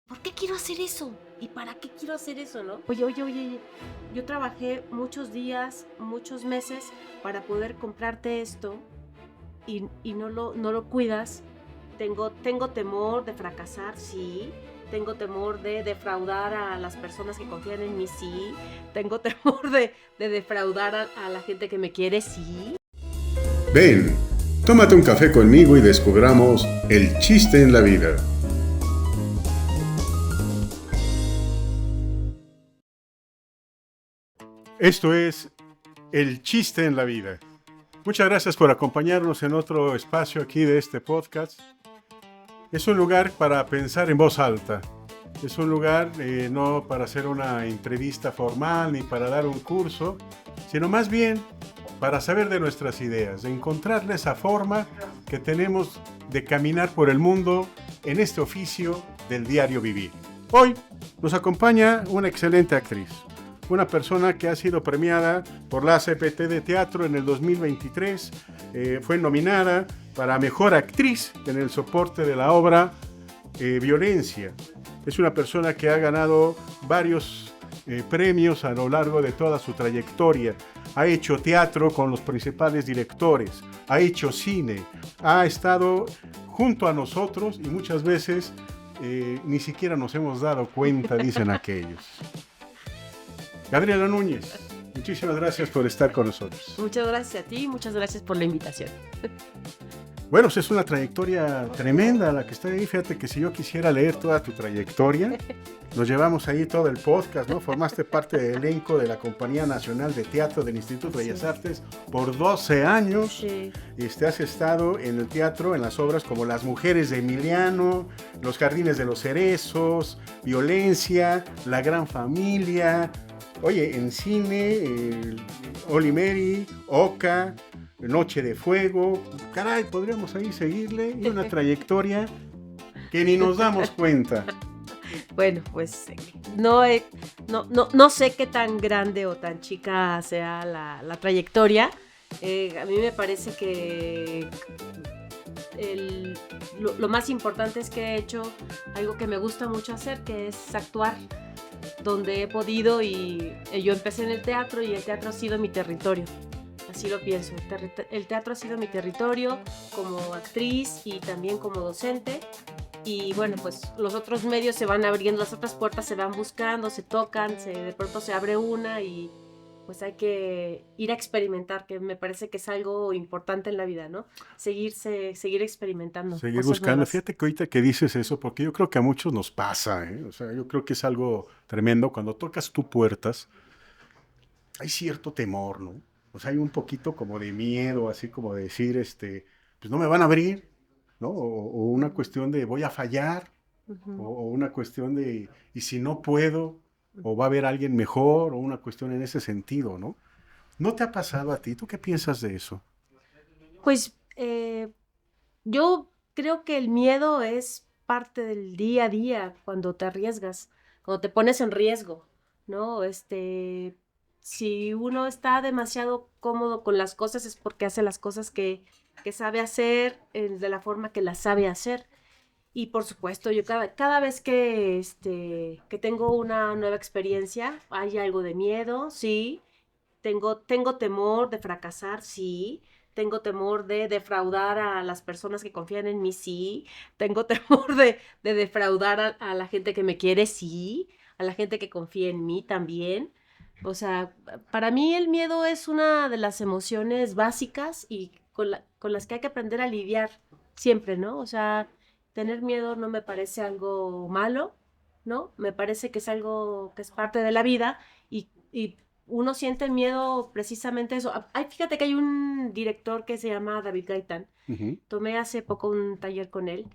¿por qué quiero hacer eso? ¿Y para qué quiero hacer eso, no? Oye, yo trabajé muchos días, muchos meses para poder comprarte esto y no lo cuidas. Tengo temor de fracasar, sí. Tengo temor de defraudar a las personas que confían en mí, sí. Tengo temor de defraudar a la gente que me quiere, sí. Ven, tómate un café conmigo y descubramos el chiste en la vida. Esto es El chiste en la vida. Muchas gracias por acompañarnos en otro espacio aquí de este podcast. Es un lugar para pensar en voz alta. Es un lugar no para hacer una entrevista formal ni para dar un curso, sino más bien para saber de nuestras ideas, de encontrarle esa forma que tenemos de caminar por el mundo en este oficio del diario vivir. Hoy nos acompaña una excelente actriz, una persona que ha sido premiada por la ACPT de Teatro en el 2023, fue nominada para Mejor Actriz en el soporte de la obra Violencia. Es una persona que ha ganado varios premios a lo largo de toda su trayectoria. Ha hecho teatro con los principales directores, ha hecho cine, ha estado junto a nosotros y muchas veces ni siquiera nos hemos dado cuenta, dicen aquellos. Gabriela Núñez, muchísimas gracias por estar con nosotros. Muchas gracias a ti, muchas gracias por la invitación. Bueno, es una trayectoria tremenda la que está ahí. Fíjate que si yo quisiera leer toda tu trayectoria, nos llevamos ahí todo el podcast, ¿no? Formaste parte del elenco de la Compañía Nacional de Teatro del Instituto de Bellas Artes por 12 años. Sí. Has estado en el teatro, en las obras como Las Mujeres de Emiliano, Los Jardines de los Cerezos, Violencia, La Gran Familia. Oye, en cine, Olimeri, Oca, Noche de Fuego, caray, podríamos ahí seguirle, y una trayectoria que ni nos damos cuenta. Bueno, pues no sé qué tan grande o tan chica sea la trayectoria. A mí me parece que lo más importante es que he hecho algo que me gusta mucho hacer, que es actuar, donde he podido, y yo empecé en el teatro y el teatro ha sido mi territorio. Así lo pienso, el teatro ha sido mi territorio como actriz y también como docente. Y bueno, pues los otros medios se van abriendo, las otras puertas se van buscando, se tocan, de pronto se abre una y pues hay que ir a experimentar, que me parece que es algo importante en la vida, ¿no? Seguir experimentando. Seguir cosas buscando. nuevas. Fíjate que ahorita que dices eso, porque yo creo que a muchos nos pasa, ¿eh? O sea, yo creo que es algo tremendo. Cuando tocas tus puertas, hay cierto temor, ¿no? O sea, hay un poquito como de miedo, así como de decir, pues no me van a abrir, ¿no? O una cuestión de voy a fallar, o una cuestión de, ¿y si no puedo? ¿O va a haber alguien mejor? O una cuestión en ese sentido, ¿no? ¿No te ha pasado a ti? ¿Tú qué piensas de eso? Pues yo creo que el miedo es parte del día a día, cuando te arriesgas, cuando te pones en riesgo, ¿no? Si uno está demasiado cómodo con las cosas es porque hace las cosas que sabe hacer de la forma que las sabe hacer. Y por supuesto, yo cada vez que tengo una nueva experiencia, hay algo de miedo, sí. Tengo temor de fracasar, sí. Tengo temor de defraudar a las personas que confían en mí, sí. Tengo temor de defraudar a la gente que me quiere, sí. A la gente que confía en mí también. O sea, para mí el miedo es una de las emociones básicas y con las que hay que aprender a lidiar siempre, ¿no? O sea, tener miedo no me parece algo malo, ¿no? Me parece que es algo que es parte de la vida y uno siente miedo precisamente eso. Fíjate que hay un director que se llama David Gaitán. Uh-huh. Tomé hace poco un taller con él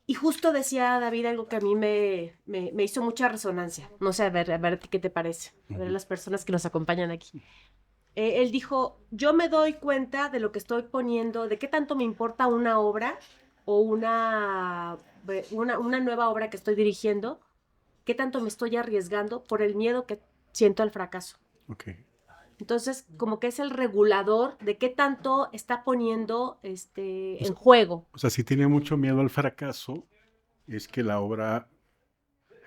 y justo decía David algo que a mí me hizo mucha resonancia. No sé, a ver qué te parece. A ver las personas que nos acompañan aquí. Él dijo, yo me doy cuenta de lo que estoy poniendo, de qué tanto me importa una obra o una nueva obra que estoy dirigiendo, qué tanto me estoy arriesgando por el miedo que siento al fracaso. Okay. Entonces, como que es el regulador de qué tanto está poniendo en juego. O sea, si tiene mucho miedo al fracaso, es que la obra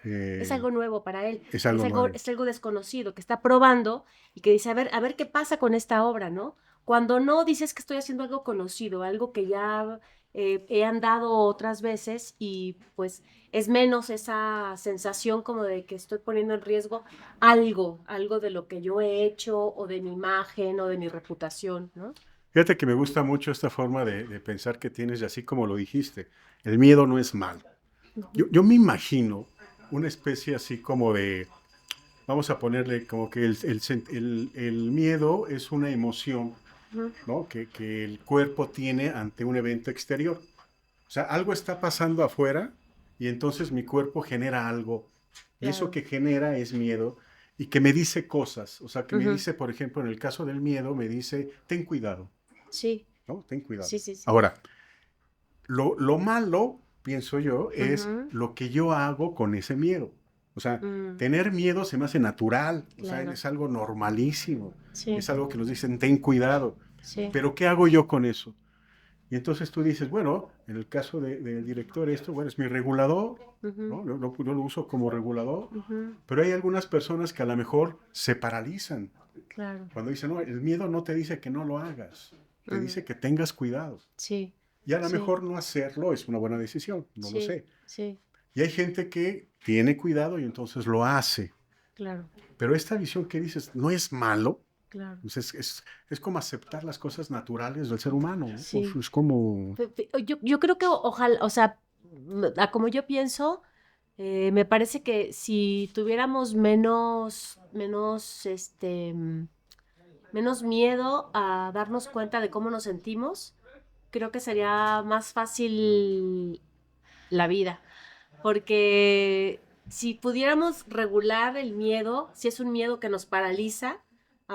Es algo nuevo para él. Es algo nuevo. Es algo desconocido, que está probando y que dice, a ver qué pasa con esta obra, ¿no? Cuando no dices que estoy haciendo algo conocido, algo que ya he andado otras veces y pues es menos esa sensación como de que estoy poniendo en riesgo algo de lo que yo he hecho o de mi imagen o de mi reputación, ¿no? Fíjate que me gusta mucho esta forma de pensar que tienes, y así como lo dijiste, el miedo no es malo. Yo me imagino una especie así como de, vamos a ponerle como que el miedo es una emoción, ¿no? Que el cuerpo tiene ante un evento exterior. O sea, algo está pasando afuera y entonces mi cuerpo genera algo. Y eso Claro. que genera es miedo y que me dice cosas. O sea, que me Ujú. dice, por ejemplo, en el caso del miedo, me dice, ten cuidado, Sí, ¿no? Ten cuidado. sí, sí, sí. Ahora, lo malo, pienso yo, es Ujú. lo que yo hago con ese miedo. O sea, Mm, tener miedo se me hace natural, o sea, claro. es algo normalísimo, Sí, es algo que nos dicen, ten cuidado. sí. Pero ¿qué hago yo con eso? Y entonces tú dices, bueno, en el caso del director esto, bueno, es mi regulador, Ujú, ¿no? Yo lo uso como regulador, ujú, pero hay algunas personas que a lo mejor se paralizan claro. cuando dicen, no, el miedo no te dice que no lo hagas, te Mm, dice que tengas cuidado. sí, Y a lo sí, mejor no hacerlo es una buena decisión, no lo sí, sé. sí, Y hay gente que tiene cuidado y entonces lo hace. claro, Pero esta visión que dices no es malo, claro. pues es como aceptar las cosas naturales del ser humano, ¿no? Pues Sí. es como... Yo creo que ojalá, o sea, a como yo pienso, me parece que si tuviéramos menos miedo a darnos cuenta de cómo nos sentimos, creo que sería más fácil la vida. Porque si pudiéramos regular el miedo, si es un miedo que nos paraliza,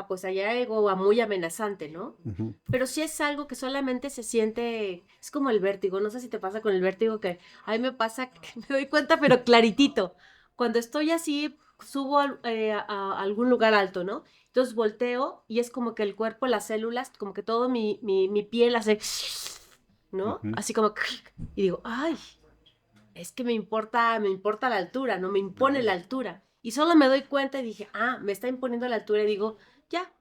pues allá hay algo muy amenazante, ¿no? Ujú. Pero si es algo que solamente se siente, es como el vértigo, no sé si te pasa con el vértigo, que a mí me pasa que me doy cuenta, pero claritito. Cuando estoy así, subo a algún lugar alto, ¿no? Entonces volteo y es como que el cuerpo, las células, como que todo mi piel hace, ¿no? Ujú. Así como, y digo, ay, es que me importa la altura, no me impone la Claro. altura. Y solo me doy cuenta y dije, me está imponiendo la altura y digo, ya,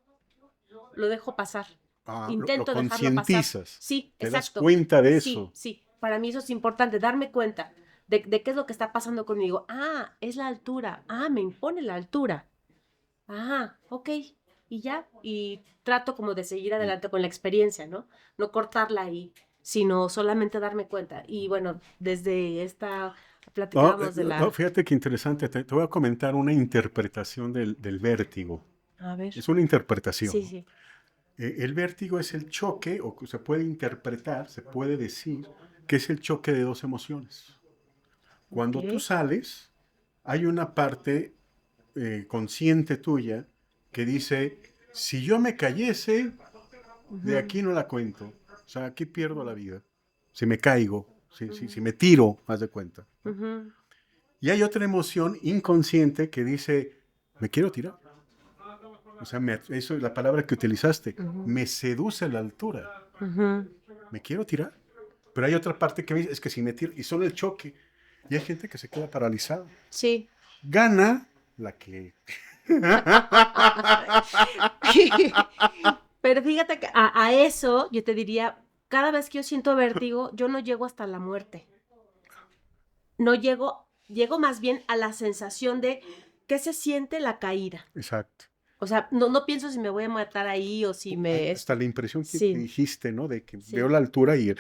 lo dejo pasar. Lo Intento dejarlo pasar. concientizas, Sí, te das exacto. cuenta de Sí, eso. sí. Para mí eso es importante, darme cuenta de qué es lo que está pasando conmigo. Es la altura. Me impone la altura. Ok. Y ya. Y trato como de seguir adelante con la experiencia, ¿no? No cortarla ahí, sino solamente darme cuenta. Y bueno, desde esta No, platicábamos de no, la... fíjate qué interesante, te voy a comentar una interpretación del vértigo. A ver. Es una interpretación. Sí, sí. El vértigo es el choque, o se puede interpretar, se puede decir, que es el choque de dos emociones. Ok. Cuando tú sales, hay una parte consciente tuya que dice, si yo me cayese, de Ujú, aquí no la cuento. O sea, aquí pierdo la vida. Si me caigo, si ujú, me tiro, haz de cuenta, ¿no? ujú, Y hay otra emoción inconsciente que dice, me quiero tirar. O sea, eso es la palabra que utilizaste. ujú, Me seduce la altura. ujú. Me quiero tirar. Pero hay otra parte que me dice, es que si me tiro, y solo el choque. Y hay gente que se queda paralizada. Sí. Gana la que... Pero fíjate que a eso yo te diría, cada vez que yo siento vértigo, yo no llego hasta la muerte. No llego más bien a la sensación de qué se siente la caída. Exacto. O sea, no pienso si me voy a matar ahí o si me... Hasta la impresión que Sí, dijiste, ¿no? De que veo sí, la altura y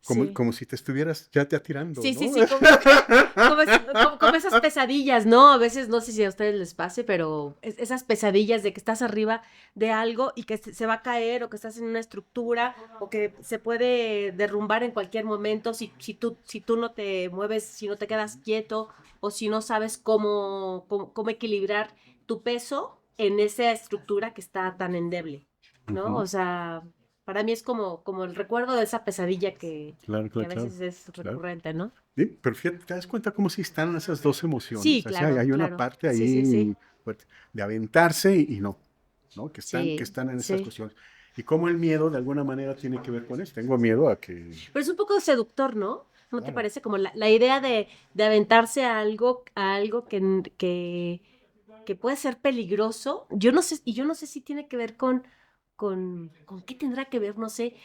sí. como si te estuvieras ya te atirando, Sí, sí, ¿no? sí, como esas pesadillas, ¿no? A veces no sé si a ustedes les pase, pero esas pesadillas de que estás arriba de algo y que se va a caer o que estás en una estructura o que se puede derrumbar en cualquier momento si tú no te mueves, si no te quedas quieto o si no sabes cómo equilibrar tu peso en esa estructura que está tan endeble, ¿no? Ujú. O sea, para mí es como el recuerdo de esa pesadilla Claro, que claro, a claro, veces es claro. recurrente, ¿no? Sí, pero fíjate, te das cuenta cómo si están esas dos Sí, emociones. O sea, claro, hay una claro. parte Sí, sí, sí. ahí fuerte de aventarse y no, ¿no? Que Sí, están en esas sí. cuestiones. Y cómo el miedo de alguna manera tiene que ver con eso. Tengo miedo a que... Pero es un poco seductor, ¿no? ¿No te Claro. parece? Como la idea de aventarse a algo que puede ser peligroso. Yo no sé, y yo no sé si tiene que ver con qué tendrá que ver, no sé,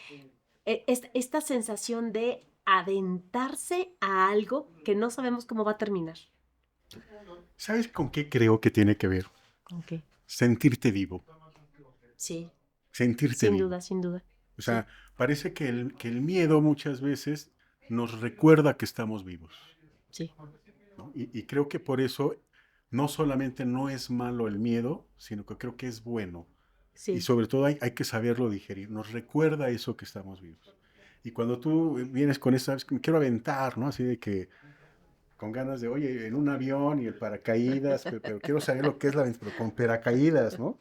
esta sensación de aventarse a algo que no sabemos cómo va a terminar. ¿Sabes con qué creo que tiene que ver? Ok. Sentirte vivo. Sí, Sentirte sin vivo. duda, sin duda. O Sí, sea, parece que el miedo muchas veces nos recuerda que estamos vivos. sí, ¿No? Y creo que por eso no solamente no es malo el miedo, sino que creo que es bueno. Y sí. sobre todo hay que saberlo digerir. Nos recuerda eso que estamos vivos. Y cuando tú vienes con esa, me quiero aventar, ¿no? Así de que con ganas de, oye, en un avión y el paracaídas, pero quiero saber lo que es pero con paracaídas, ¿no?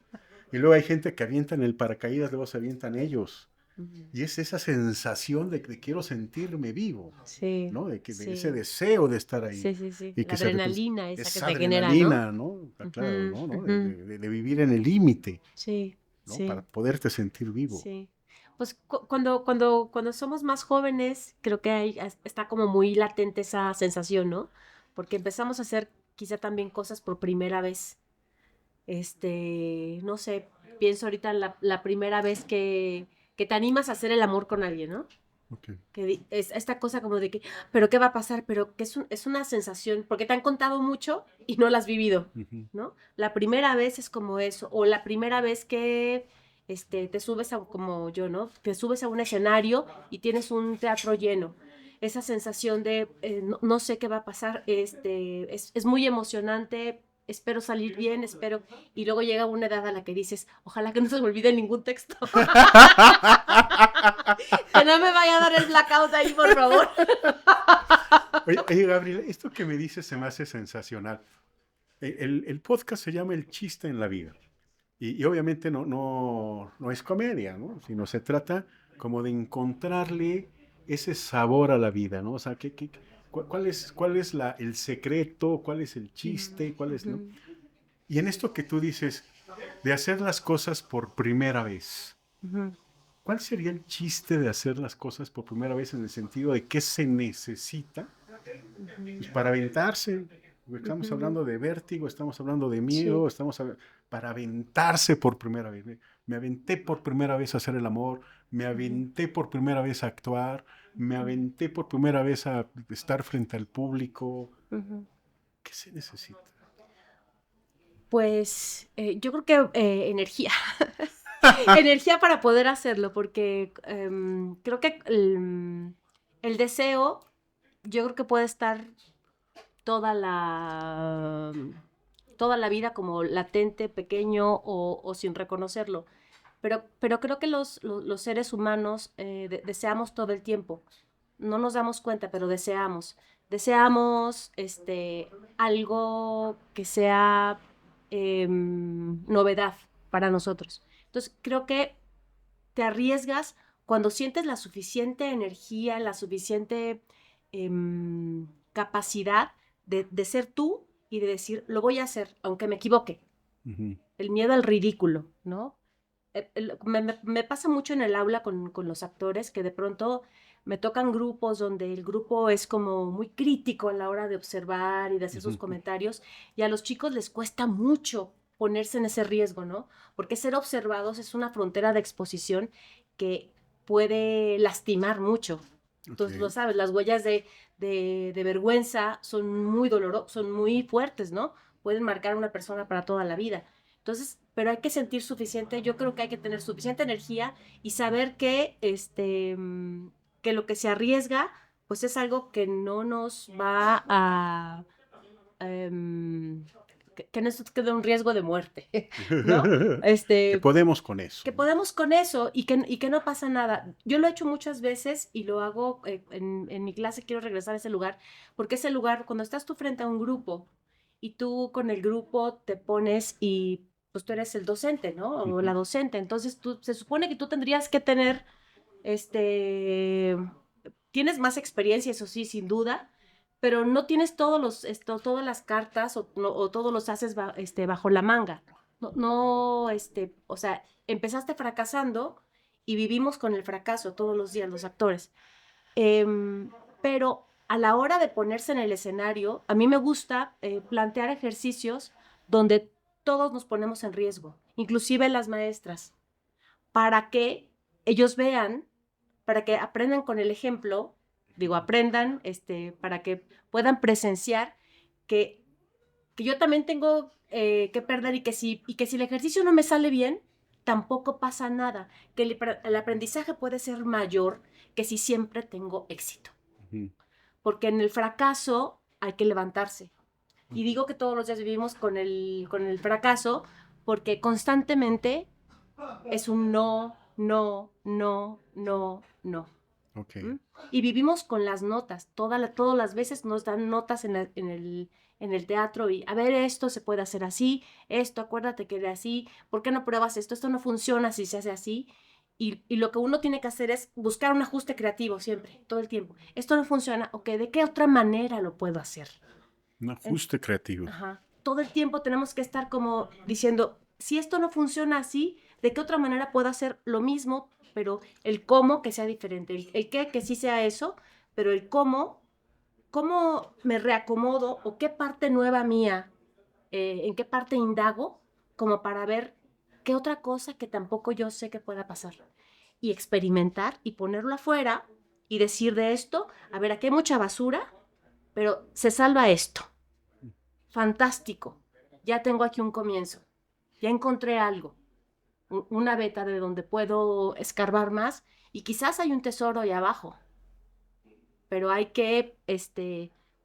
Y luego hay gente que avienta en el paracaídas, luego se avientan ellos. Ujú. Y es esa sensación de que quiero sentirme vivo, Sí, ¿no? De ese sí, deseo de estar ahí. sí, sí, sí. Y La que se adrenalina esa que esa te genera, ¿no? adrenalina, ¿no? Está claro, Ujú, ¿no? ¿No? ujú. De vivir en el límite, Sí, ¿no? Para sí, poderte sentir vivo. sí. Pues cuando somos más jóvenes, creo que está como muy latente esa sensación, ¿no? Porque empezamos a hacer quizá también cosas por primera vez. No sé, pienso ahorita en la primera vez que te animas a hacer el amor con alguien, ¿no? Okay. Es esta cosa como de que, pero ¿qué va a pasar? Pero que es una sensación, porque te han contado mucho y no la has vivido, Ujú. ¿no? La primera vez es como eso, o la primera vez que te subes a, como yo, ¿no? Te subes a un escenario y tienes un teatro lleno. Esa sensación de no sé qué va a pasar, es muy emocionante, espero salir bien, espero, y luego llega una edad a la que dices, ojalá que no se me olvide ningún texto. Que no me vaya a dar el blackout ahí, por favor. Oye, Gabriel, esto que me dices se me hace sensacional. El podcast se llama El chiste en la vida. Y obviamente no es comedia, ¿no? Sino se trata como de encontrarle ese sabor a la vida, ¿no? O sea, cuál es el secreto? ¿Cuál es el chiste? ¿Cuál es, no? Ujú, Y en esto que tú dices, de hacer las cosas por primera vez, ujú, ¿cuál sería el chiste de hacer las cosas por primera vez en el sentido de qué se necesita pues, para aventarse? Estamos ujú. hablando de vértigo, estamos hablando de Sí. miedo, para aventarse por primera vez. Me aventé por primera vez a hacer el amor, me Ujú, aventé por primera vez a actuar, me ujú, aventé por primera vez a estar frente al público. ujú. ¿Qué se necesita? Pues yo creo que energía. Energía para poder hacerlo, porque creo que el deseo, yo creo que puede estar toda la, toda la vida como latente, pequeño o sin reconocerlo. Pero creo que los seres humanos deseamos todo el tiempo. No nos damos cuenta, pero deseamos. Deseamos algo que sea novedad para nosotros. Entonces, creo que te arriesgas cuando sientes la suficiente energía, la suficiente capacidad de ser tú y de decir, lo voy a hacer, aunque me equivoque. Ujú, El miedo al ridículo, ¿no? Me pasa mucho en el aula con los actores que de pronto me tocan grupos donde el grupo es como muy crítico a la hora de observar y de hacer sus ujú. comentarios y a los chicos les cuesta mucho ponerse en ese riesgo, ¿no? Porque ser observados es una frontera de exposición que puede lastimar mucho. Ok. Entonces, lo sabes, las huellas de vergüenza son muy dolorosas, son muy fuertes, ¿no? Pueden marcar a una persona para toda la vida. Entonces, pero hay que sentir suficiente, yo creo que hay que tener suficiente energía y saber que lo que se arriesga, pues es algo que no nos va a, que no es que de un riesgo de muerte, ¿no? Que podemos con eso, Que ¿no? podemos con eso y que no pasa nada. Yo lo he hecho muchas veces y lo hago en mi clase, quiero regresar a ese lugar, porque ese lugar, cuando estás tú frente a un grupo y tú con el grupo te pones y pues tú eres el docente, ¿no? O la Ujú. docente, entonces se supone que tú tendrías que tener, este, tienes más experiencia, eso sí, sin duda, pero no tienes todas las cartas o todos los haces bajo la manga. No, no, o sea, empezaste fracasando y vivimos con el fracaso todos los días los actores. Em, pero a la hora de ponerse en el escenario, a mí me gusta plantear ejercicios donde todos nos ponemos en riesgo, inclusive las maestras, para que ellos vean, para que aprendan con el ejemplo, aprendan, para que puedan presenciar que yo también tengo que perder y que si el ejercicio no me sale bien, tampoco pasa nada, que el aprendizaje puede ser mayor que si siempre tengo éxito. Uh-huh. Porque en el fracaso hay que levantarse. Y digo que todos los días vivimos con el fracaso porque constantemente es un no, no, no, no, no. Okay. ¿Mm? Y vivimos con las notas. Todas las veces nos dan notas en el teatro y a ver, esto se puede hacer así, esto, acuérdate que era así, ¿por qué no pruebas esto? Esto no funciona si se hace así. Y lo que uno tiene que hacer es buscar un ajuste creativo siempre, todo el tiempo. Esto no funciona, ok, ¿de qué otra manera lo puedo hacer? Un ajuste creativo. Ajá. Todo el tiempo tenemos que estar como diciendo, si esto no funciona así, ¿de qué otra manera puedo hacer lo mismo? Pero el cómo que sea diferente, el qué que sí sea eso, pero el cómo me reacomodo o qué parte nueva mía, en qué parte indago, como para ver qué otra cosa que tampoco yo sé que pueda pasar. Y experimentar y ponerlo afuera y decir de esto, a ver, aquí hay mucha basura, pero se salva esto. Fantástico, ya tengo aquí un comienzo, ya encontré algo, una veta de donde puedo escarbar más y quizás hay un tesoro ahí abajo, pero hay que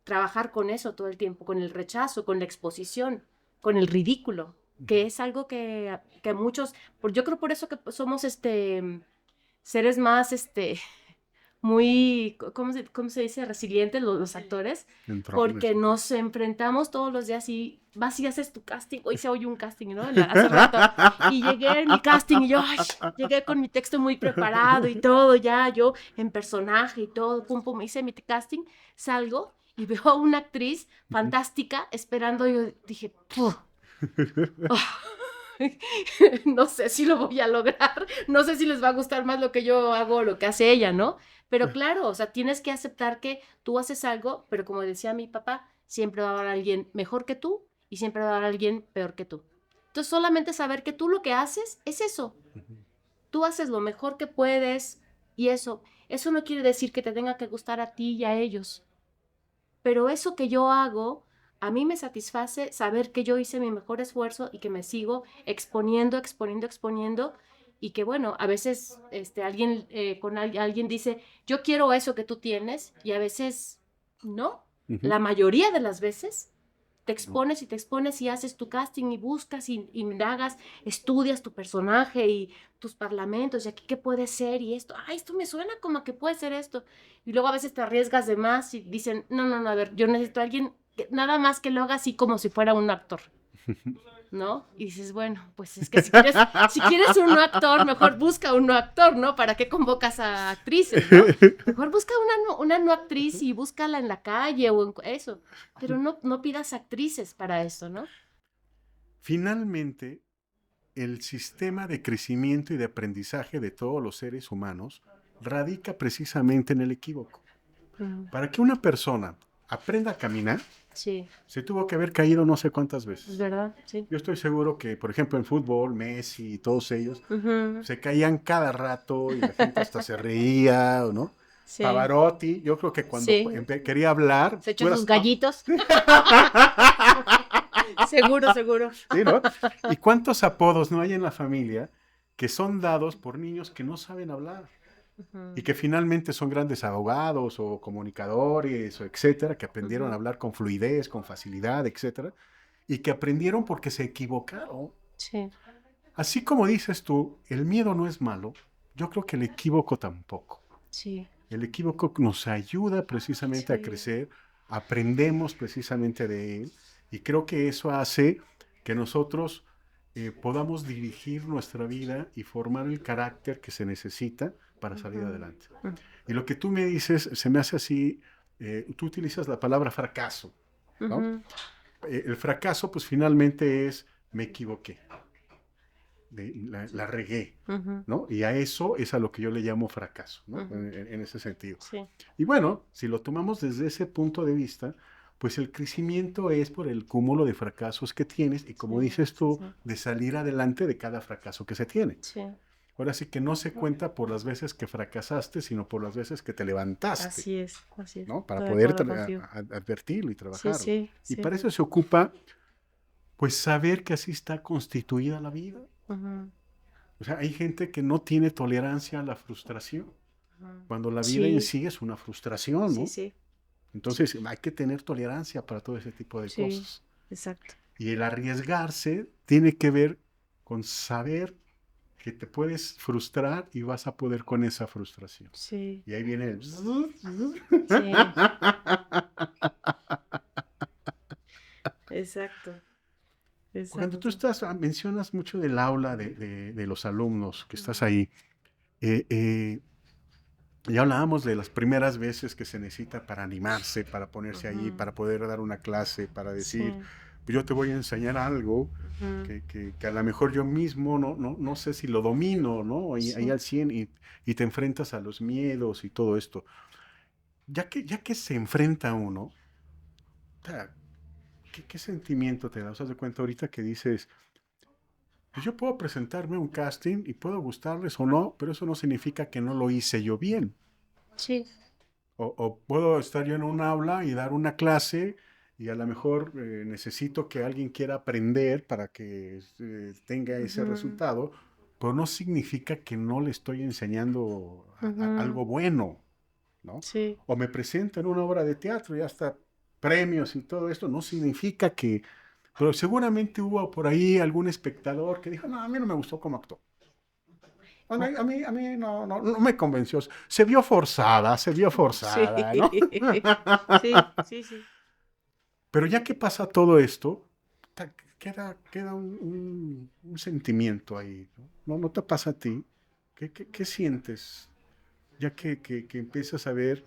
trabajar con eso todo el tiempo, con el rechazo, con la exposición, con el ridículo, que es algo que muchos, yo creo por eso que somos seres más muy, ¿cómo se dice? Resilientes los actores, porque nos enfrentamos todos los días y vas y haces tu casting. Hoy se oye un casting, ¿no? Hace rato. Y llegué en mi casting y yo, llegué con mi texto muy preparado y todo, ya yo en personaje y todo, pum, pum, hice mi casting, salgo y veo a una actriz fantástica esperando. Yo dije, ¡puf! Oh. No sé si lo voy a lograr, no sé si les va a gustar más lo que yo hago o lo que hace ella, ¿no? Pero claro, o sea, tienes que aceptar que tú haces algo, pero como decía mi papá, siempre va a haber alguien mejor que tú y siempre va a haber alguien peor que tú. Entonces, solamente saber que tú lo que haces es eso. Tú haces lo mejor que puedes y eso no quiere decir que te tenga que gustar a ti y a ellos. Pero eso que yo hago, a mí me satisface saber que yo hice mi mejor esfuerzo y que me sigo exponiendo y que bueno, a veces alguien dice, yo quiero eso que tú tienes y a veces no. Uh-huh. La mayoría de las veces te expones y haces tu casting y buscas y indagas, estudias tu personaje y tus parlamentos y aquí qué puede ser y esto me suena como que puede ser esto. Y luego a veces te arriesgas de más y dicen, no, a ver, yo necesito a alguien nada más que lo haga así como si fuera un actor, ¿no? Y dices, bueno, pues es que si quieres un no actor, mejor busca un no actor, ¿no? ¿Para qué convocas a actrices, no? Mejor busca una no actriz y búscala en la calle o en eso, pero no pidas actrices para eso, ¿no? Finalmente, el sistema de crecimiento y de aprendizaje de todos los seres humanos radica precisamente en el equívoco. Para que una persona aprenda a caminar, sí, se tuvo que haber caído no sé cuántas veces. Es verdad, sí. Yo estoy seguro que, por ejemplo, en fútbol, Messi y todos ellos, se caían cada rato y la gente hasta se reía, ¿no? Sí. Pavarotti, yo creo que cuando quería hablar... Se echó sus gallitos. Seguro. Sí, ¿no? ¿Y cuántos apodos no hay en la familia que son dados por niños que no saben hablar? Y que finalmente son grandes abogados o comunicadores, o etcétera, que aprendieron a hablar con fluidez, con facilidad, etcétera, y que aprendieron porque se equivocaron. Sí. Así como dices tú, el miedo no es malo, yo creo que el equívoco tampoco. Sí. El equívoco nos ayuda precisamente a crecer, aprendemos precisamente de él, y creo que eso hace que nosotros podamos dirigir nuestra vida y formar el carácter que se necesita para salir adelante. Y lo que tú me dices se me hace así, tú utilizas la palabra fracaso, ¿no? El fracaso pues finalmente es me equivoqué. la regué, Ujú. ¿no? Y a eso es a lo que yo le llamo fracaso, ¿no? Ujú. En ese sentido. Sí, Y bueno, si lo tomamos desde ese punto de vista, pues el crecimiento es por el cúmulo de fracasos que tienes y como sí, dices sí, tú, sí, de salir adelante de cada fracaso que se tiene. sí. Ahora sí que no se cuenta por las veces que fracasaste, sino por las veces que te levantaste, Así es. ¿no? Para Estoy de poder acuerdo contigo. advertirlo y Sí, trabajarlo. sí, Y sí. para eso se ocupa, pues, saber que así está constituida la vida. Ujú, O sea, hay gente que no tiene tolerancia a la frustración, ujú. cuando la vida en Sí, sí es una frustración, sí, ¿no? sí, Entonces hay que tener tolerancia para todo ese tipo de sí, cosas. exacto. Y el arriesgarse tiene que ver con saber que te puedes frustrar y vas a poder con esa frustración. Sí, Y ahí viene el... sí, exacto, Cuando tú exacto. estás, mencionas mucho del aula de los alumnos, que estás Ujú, ahí, eh, eh, ya hablábamos de las primeras veces que se necesita para animarse, para ponerse ahí, ujú. para poder dar una clase, para Sí, decir, pues yo te voy a enseñar algo ujú, que a lo mejor yo mismo no sé si lo domino, ¿no? Ahí sí. al 100 y te enfrentas a los miedos y todo esto. Ya que se enfrenta uno, o sea, ¿qué sentimiento te da? O sea, de cuenta ahorita que dices, pues yo puedo presentarme a un casting y puedo gustarles o no, pero eso no significa que no lo hice yo bien. Sí. O puedo estar yo en un aula y dar una clase y a lo mejor necesito que alguien quiera aprender para que tenga ese Ujú, resultado, pero no significa que no le estoy enseñando ujú, algo bueno, ¿no? sí. O me presento en una obra de teatro y hasta premios y todo esto, no significa que... Pero seguramente hubo por ahí algún espectador que dijo, no, a mí no me gustó cómo actuó. Oh, A mí no me convenció. Se vio sí. forzada, ¿no? Sí, sí, sí. Pero ya que pasa todo esto, queda un sentimiento ahí, ¿no? ¿No te pasa a ti? ¿Qué sientes? Ya que empiezas a ver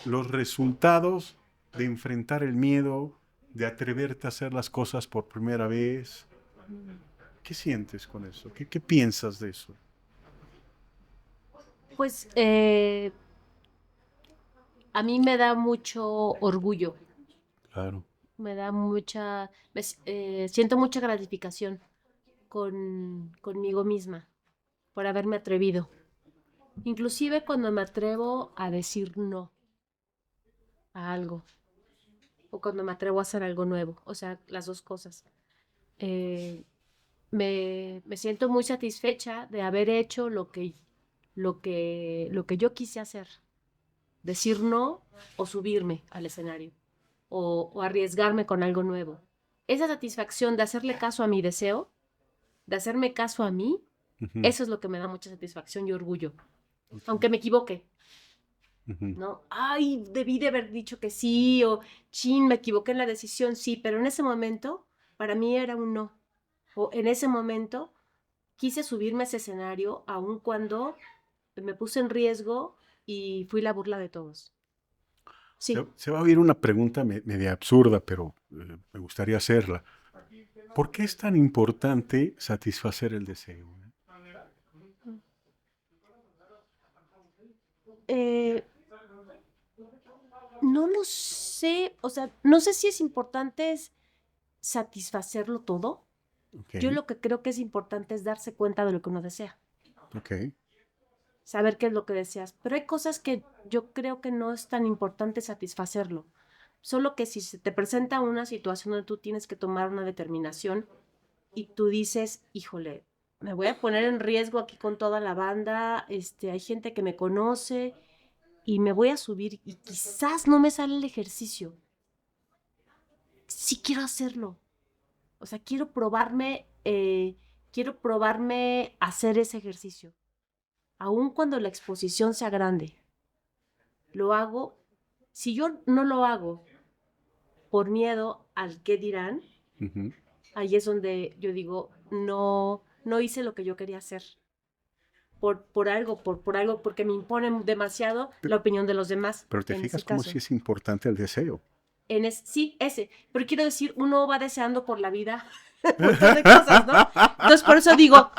los resultados de enfrentar el miedo, de atreverte a hacer las cosas por primera vez. ¿Qué sientes con eso? ¿Qué piensas de eso? Pues a mí me da mucho orgullo, Claro. me da siento mucha gratificación conmigo misma por haberme atrevido. Inclusive cuando me atrevo a decir no a algo o cuando me atrevo a hacer algo nuevo, o sea, las dos cosas. Eh, me siento muy satisfecha de haber hecho lo que yo quise hacer, decir no o subirme al escenario o arriesgarme con algo nuevo. Esa satisfacción de hacerle caso a mi deseo, de hacerme caso a mí, Ujú, eso es lo que me da mucha satisfacción y orgullo. ok, Aunque me equivoque, ujú. ¿no? Ay, debí de haber dicho que sí, o chin, me equivoqué en la decisión, sí, pero en ese momento, para mí era un no. O en ese momento, quise subirme a ese escenario, aun cuando me puse en riesgo y fui la burla de todos. Sí. Se va a oír una pregunta media absurda, pero me gustaría hacerla. ¿Por qué es tan importante satisfacer el deseo? Eh, no lo sé, o sea, no sé si es importante es satisfacerlo todo. Ok, Yo lo que creo que es importante es darse cuenta de lo que uno desea, ok. saber qué es lo que deseas. Pero hay cosas que yo creo que no es tan importante satisfacerlo. Solo que si se te presenta una situación donde tú tienes que tomar una determinación y tú dices, híjole, me voy a poner en riesgo aquí con toda la banda, hay gente que me conoce y me voy a subir y quizás no me sale el ejercicio. Sí quiero hacerlo. O sea, quiero probarme hacer ese ejercicio. Aun cuando la exposición sea grande, lo hago. Si yo no lo hago por miedo al qué dirán, Ujú. ahí es donde yo digo, no, no hice lo que yo quería hacer. Por algo, porque me imponen demasiado Pe- la opinión de los demás, Pero te en ese fijas cómo sí caso. es importante el deseo. sí, ese. Pero quiero decir, uno va deseando por la vida un montón de cosas, ¿no? Entonces, por eso digo,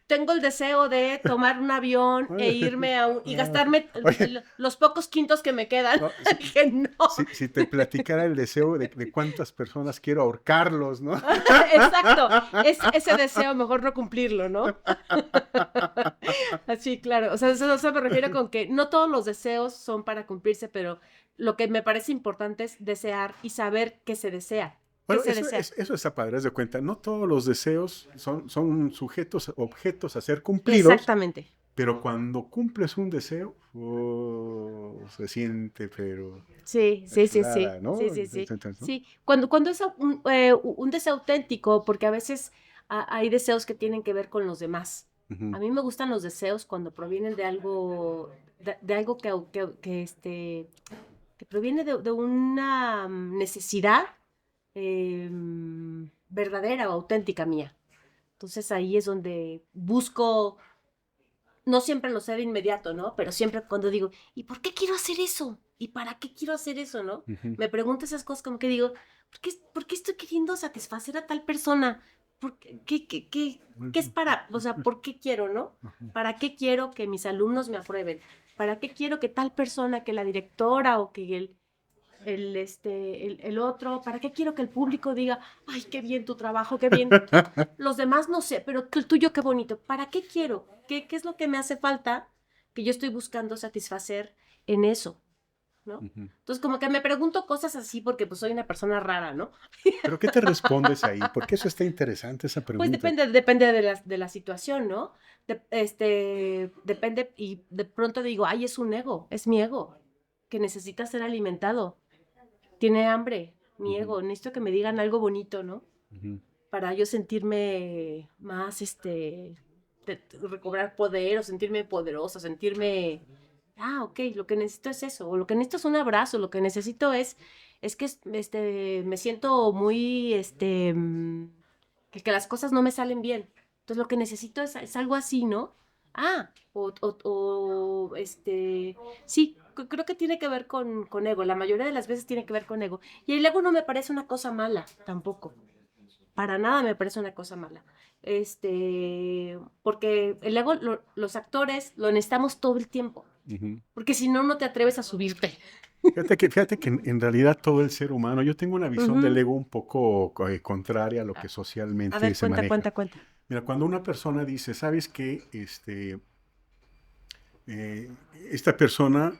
tengo el deseo de tomar un avión e irme y gastarme Oye, los pocos quintos que me quedan. no, Dije, no. si te platicara el deseo de cuántas personas quiero ahorcarlos, ¿no? Exacto. Ese deseo mejor no cumplirlo, ¿no? Así, claro. O sea, eso me refiero con que no todos los deseos son para cumplirse, pero lo que me parece importante es desear y saber qué se desea. ¿Qué Bueno, se desea? eso está padre, haz de cuenta. No todos los deseos son sujetos, objetos a ser cumplidos, Exactamente. pero cuando cumples un deseo, se siente, pero Sí, la sí, sí, sí, chulada, ¿no? sí, sí, sí, ¿No? sí. Cuando es un deseo auténtico, porque a veces hay deseos que tienen que ver con los demás. Ujú. A mí me gustan los deseos cuando provienen de algo, de algo que proviene de una necesidad verdadera o auténtica mía. Entonces ahí es donde busco, no siempre lo sé de inmediato, ¿no? Pero siempre cuando digo, ¿y por qué quiero hacer eso? ¿Y para qué quiero hacer eso, no? Ujú. Me pregunto esas cosas como que digo, por qué estoy queriendo satisfacer a tal persona? ¿Qué es para, o sea, por qué quiero, no? ¿Para qué quiero que mis alumnos me aprueben? ¿Para qué quiero que tal persona, que la directora o que el otro, ¿para qué quiero que el público diga, ay, qué bien tu trabajo, qué bien? Los demás no sé, pero el tuyo qué bonito. ¿Para qué quiero? ¿Qué es lo que me hace falta que yo estoy buscando satisfacer en eso? ¿No? Ujú. Entonces, como que me pregunto cosas así porque pues soy una persona rara, ¿no? ¿Pero qué te respondes ahí? Porque eso está interesante, esa Pues pregunta. depende de la situación, ¿no? Depende y de pronto digo, ay, es un ego, es mi ego, que necesita ser alimentado. Tiene hambre, mi Ujú, ego, necesito que me digan algo bonito, ¿no? ujú, Para yo sentirme más, recobrar poder o sentirme poderosa, sentirme, ok, lo que necesito es eso, o lo que necesito es un abrazo, lo que necesito es que, me siento muy, que las cosas no me salen bien. Entonces lo que necesito es algo así, ¿no? Sí, creo que tiene que ver con ego, la mayoría de las veces tiene que ver con ego. Y el ego no me parece una cosa mala, tampoco. Para nada me parece una cosa mala. Porque el ego, los actores lo necesitamos todo el tiempo. ujú. Porque si no, no te atreves a subirte. Fíjate que en realidad todo el ser humano, yo tengo una visión del Ujú. ego un poco contraria a lo A que a socialmente ver, se cuenta, maneja. cuenta, cuenta. Mira, cuando una persona dice, ¿sabes qué? Eh, esta persona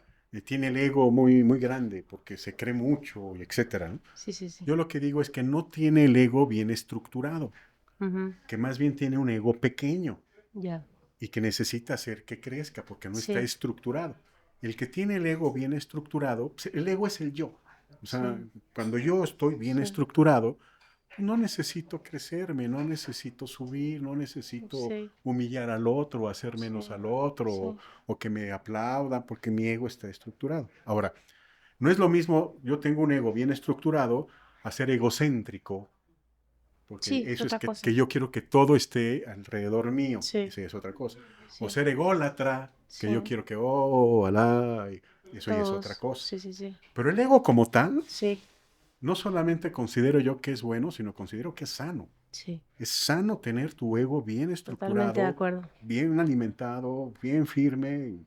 tiene el ego muy, muy grande porque se cree mucho, y etcétera, ¿no? Sí, sí, sí. Yo lo que digo es que no tiene el ego bien estructurado, Ujú. que más bien tiene un ego pequeño Ya. y que necesita hacer que crezca porque no está Sí, estructurado. El que tiene el ego bien estructurado, pues, el ego es el yo. O sea, sí, cuando yo estoy bien sí, estructurado, no necesito crecerme, no necesito subir, no necesito sí, humillar al otro, hacer menos sí, al otro, sí. o que me aplaudan porque mi ego está estructurado. Ahora, no es lo mismo, yo tengo un ego bien estructurado, a ser egocéntrico, porque Sí, es eso es otra cosa. que yo quiero que todo esté alrededor mío, Sí, esa es otra cosa. O sí, ser ególatra, que yo sí. quiero que, oh, alá, y eso ya es otra Todos. cosa. Sí, sí, sí. Pero el ego como tal, Sí, no solamente considero yo que es bueno, sino considero que es sano. sí. Es sano tener tu ego bien Totalmente de estructurado, acuerdo. bien alimentado, bien firme.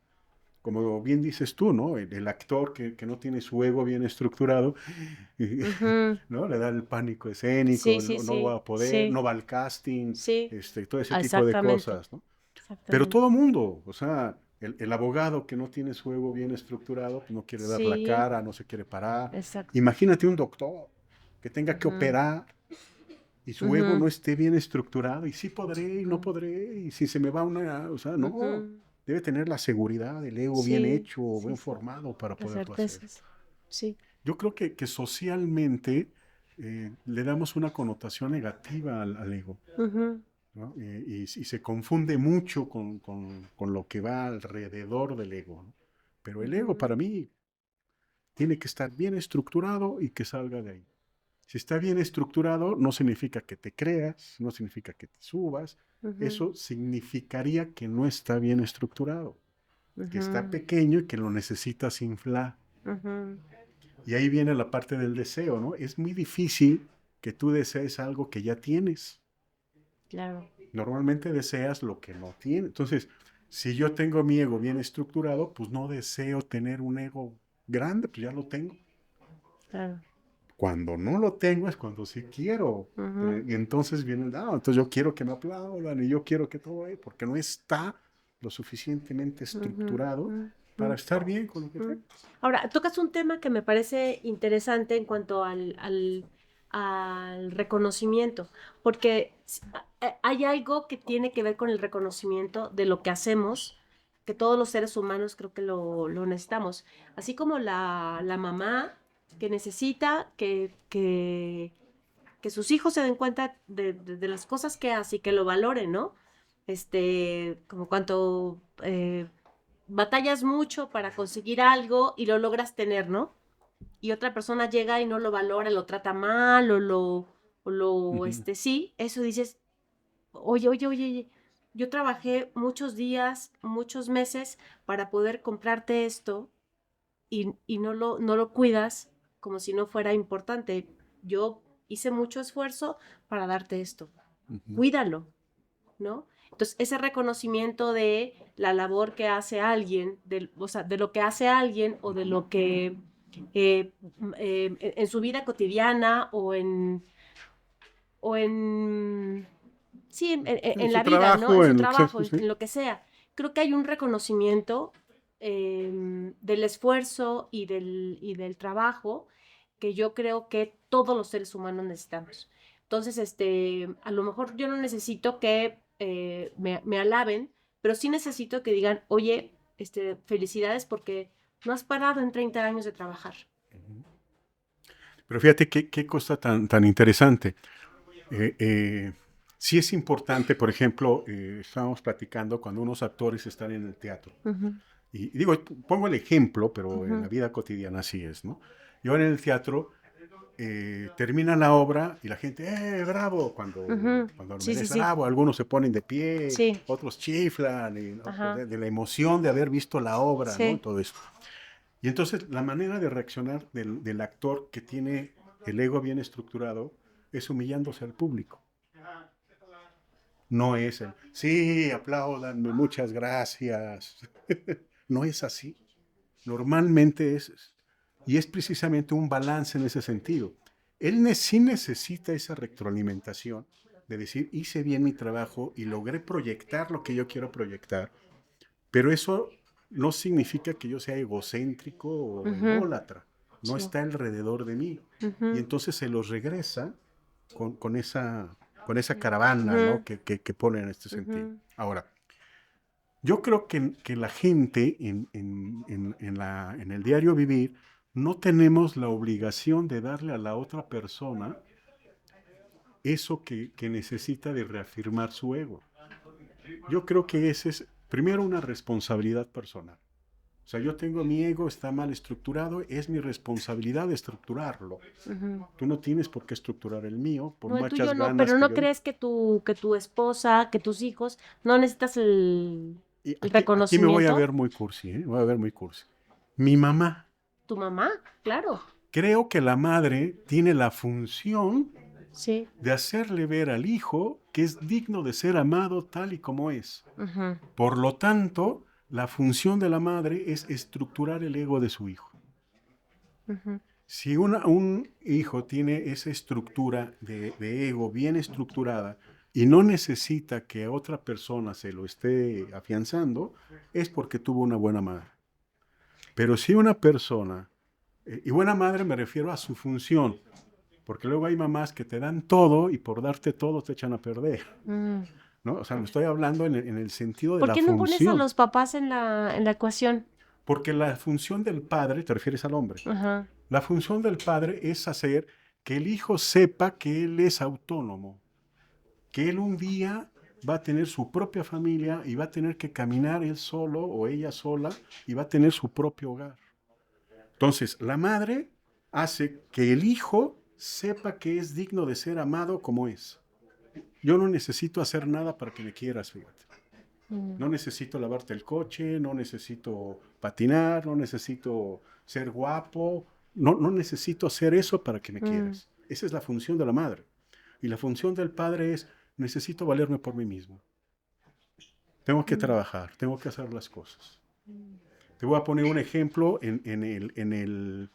Como bien dices tú, ¿no? El actor que no tiene su ego bien estructurado, Ujú. ¿no? Le da el pánico escénico, Sí, sí, no va sí, a poder, sí, no va al casting, sí. todo ese tipo de Exactamente, cosas, ¿no? Pero exactamente. todo mundo, o sea, el abogado que no tiene su ego bien estructurado, pues no quiere dar la Sí, cara, no se quiere parar. exacto. Imagínate un doctor que tenga que Ujú, operar y su ego ujú, no esté bien estructurado, y sí podré, y no ujú, podré, y si se me va una, o sea, no, ujú. debe tener la seguridad, el ego bien Sí, hecho, sí, bien sí. formado para Las poderlo hacer. certezas. Sí. Yo creo que socialmente le damos una connotación negativa al ego, Ujú, ¿no? Y se confunde mucho con lo que va alrededor del ego, ¿no? Pero el ego ujú, para mí tiene que estar bien estructurado y que salga de ahí. Si está bien estructurado, no significa que te creas, no significa que te subas. ujú, Eso significaría que no está bien estructurado, que está ujú, pequeño y que lo necesitas inflar. ujú. Y ahí viene la parte del deseo, ¿no? Es muy difícil que tú desees algo que ya tienes. Claro. Normalmente deseas lo que no tienes. Entonces, si yo tengo mi ego bien estructurado, pues no deseo tener un ego grande, pues ya lo tengo. Claro. Cuando no lo tengo es cuando sí quiero. Y entonces viene el, entonces yo quiero que me aplaudan y yo quiero que todo, porque no está lo suficientemente estructurado para estar bien con lo que tengo. Ahora, tocas un tema que me parece interesante en cuanto al reconocimiento, porque hay algo que tiene que ver con el reconocimiento de lo que hacemos, que todos los seres humanos creo que lo necesitamos, así como la mamá que necesita que sus hijos se den cuenta de las cosas que hace y que lo valoren, ¿no? Como cuanto batallas mucho para conseguir algo y lo logras tener, ¿no? Y otra persona llega y no lo valora, lo trata mal sí, eso dices, oye, yo trabajé muchos días, muchos meses para poder comprarte esto y no lo cuidas como si no fuera importante. Yo hice mucho esfuerzo para darte esto. Cuídalo, ¿no? Entonces, ese reconocimiento de la labor que hace alguien, o sea, de lo que hace alguien o de lo que en su vida cotidiana o en sí, En en su la vida, ¿no? En trabajo, su en lo que sea, trabajo, sí, sí. en lo que sea. Creo que hay un reconocimiento del esfuerzo y del trabajo que yo creo que todos los seres humanos necesitamos. Entonces, a lo mejor yo no necesito que me alaben, pero sí necesito que digan, oye, felicidades porque no has parado en 30 años de trabajar. Pero fíjate qué cosa tan interesante. Sí es importante, por ejemplo, estábamos platicando cuando unos actores están en el teatro. Y digo, pongo el ejemplo, pero en la vida cotidiana así es, ¿no? Yo en el teatro termina la obra y la gente, bravo, cuando lo Sí, sí, merece, sí. bravo, algunos se ponen de pie, Sí. otros chiflan, ¿no? Ajá. De la emoción de haber visto la obra, ¿no? Sí. Todo eso. Y entonces la manera de reaccionar del actor que tiene el ego bien estructurado es humillándose al público. No es el, sí, apláudanme, muchas gracias. No es así. Normalmente es, y es precisamente un balance en ese sentido. Él sí necesita esa retroalimentación de decir, hice bien mi trabajo y logré proyectar lo que yo quiero proyectar, pero eso no significa que yo sea egocéntrico o ególatra. No Sí. está alrededor de mí. Y entonces se los regresa con esa caravana, ¿no? que pone en este sentido. Ahora, yo creo que la gente en el diario vivir no tenemos la obligación de darle a la otra persona eso que necesita de reafirmar su ego. Yo creo que ese es primero una responsabilidad personal. O sea, yo tengo mi ego, está mal estructurado, es mi responsabilidad estructurarlo. Tú no tienes por qué estructurar el mío, por No, el muchas tuyo no, ganas pero que ¿no yo... crees que tu esposa, que tus hijos, no necesitas Y el aquí me voy a ver reconocimiento? muy cursi, ¿eh? Voy a ver muy cursi. Mi mamá. Tu mamá, claro. Creo que la madre tiene la función Sí. de hacerle ver al hijo que es digno de ser amado tal y como es. Por lo tanto, la función de la madre es estructurar el ego de su hijo. Si un hijo tiene esa estructura de ego bien estructurada y no necesita que otra persona se lo esté afianzando, es porque tuvo una buena madre. Pero si una persona, y buena madre me refiero a su función, porque luego hay mamás que te dan todo y por darte todo te echan a perder, ¿no? O sea, me estoy hablando en el sentido de ¿Por la qué no pones a función. los papás en la ecuación? Porque la función del padre, te refieres al hombre, Ajá. la función del padre es hacer que el hijo sepa que él es autónomo, que él un día va a tener su propia familia y va a tener que caminar él solo o ella sola y va a tener su propio hogar. Entonces, la madre hace que el hijo sepa que es digno de ser amado como es. Yo no necesito hacer nada para que me quieras, fíjate. No necesito lavarte el coche, no necesito patinar, no necesito ser guapo. no necesito hacer eso para que me quieras. Esa es la función de la madre. Y la función del padre es, necesito valerme por mí mismo. Tengo que trabajar, tengo que hacer las cosas. Te voy a poner un ejemplo en